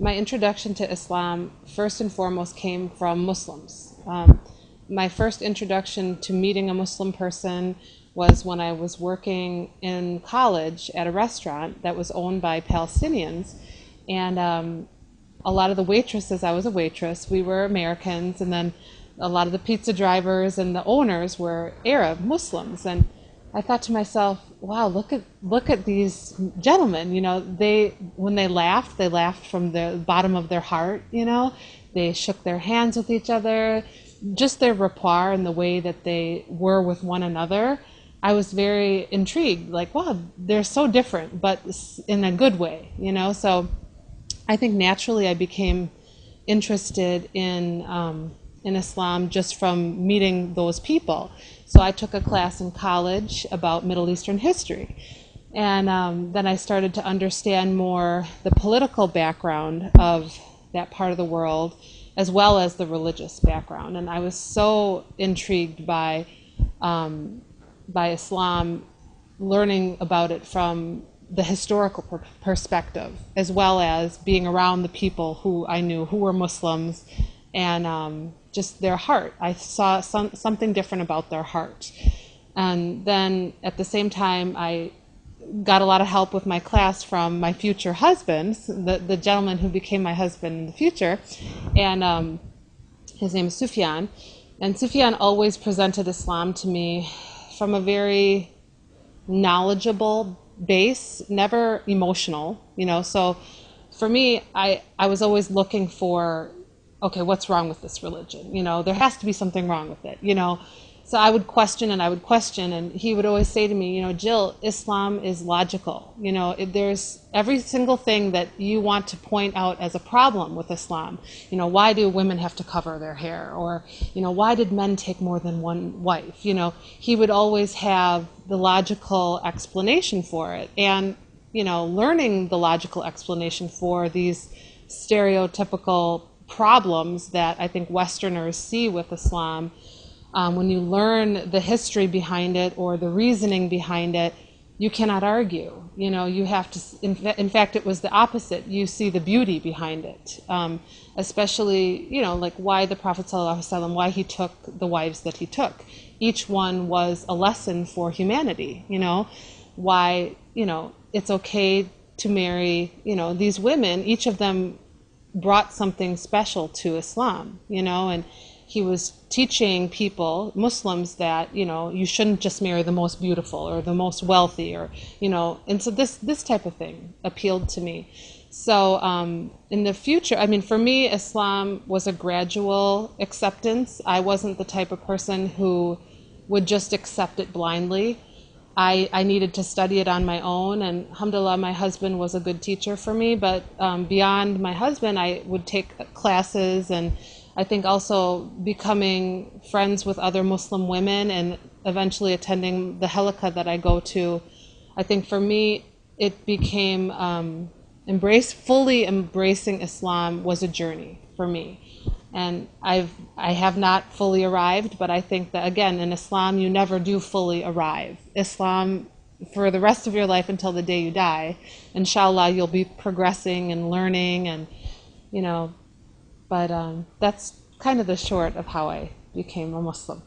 My introduction to Islam, first and foremost, came from Muslims. My first introduction to meeting a Muslim person was when I was working in college at a restaurant that was owned by Palestinians. And a lot of the waitresses, I was a waitress, we were Americans, and then a lot of the pizza drivers and the owners were Arab Muslims. And I thought to myself, wow, look at these gentlemen. They when they laughed from the bottom of their heart. They shook their hands with each other, just their rapport and the way that they were with one another. I was very intrigued, like, wow, they're so different, but in a good way. So I think naturally I became interested in Islam just from meeting those people. So I took a class in college about Middle Eastern history. And then I started to understand more the political background of that part of the world, as well as the religious background. And I was so intrigued by Islam, learning about it from the historical perspective, as well as being around the people who I knew who were Muslims, and just their heart. I saw something different about their heart. And then at the same time, I got a lot of help with my class from my future husband, the gentleman who became my husband in the future. And his name is Sufyan. And Sufyan always presented Islam to me from a very knowledgeable base, never emotional. So for me, I was always looking for, okay, what's wrong with this religion? There has to be something wrong with it. So I would question, and he would always say to me, Jill, Islam is logical. There's every single thing that you want to point out as a problem with Islam. Why do women have to cover their hair? Or, why did men take more than one wife? He would always have the logical explanation for it. And, learning the logical explanation for these stereotypical problems that I think Westerners see with Islam, when you learn the history behind it or the reasoning behind it, you cannot argue. You have to, in fact, it was the opposite. You see the beauty behind it, especially, like why the Prophet ﷺ, why he took the wives that he took. Each one was a lesson for humanity, why, it's okay to marry, these women. Each of them brought something special to Islam, and he was teaching people, Muslims, that, you shouldn't just marry the most beautiful or the most wealthy, or, and so this type of thing appealed to me. So in the future, for me, Islam was a gradual acceptance. I wasn't the type of person who would just accept it blindly. I needed to study it on my own, and alhamdulillah, my husband was a good teacher for me. But beyond my husband, I would take classes, and I think also becoming friends with other Muslim women and eventually attending the halaqah that I go to. I think for me, it became fully embracing Islam was a journey for me. And I have not fully arrived, but I think that, again, in Islam, you never do fully arrive. Islam, for the rest of your life until the day you die, inshallah, you'll be progressing and learning, and, but that's kind of the short of how I became a Muslim.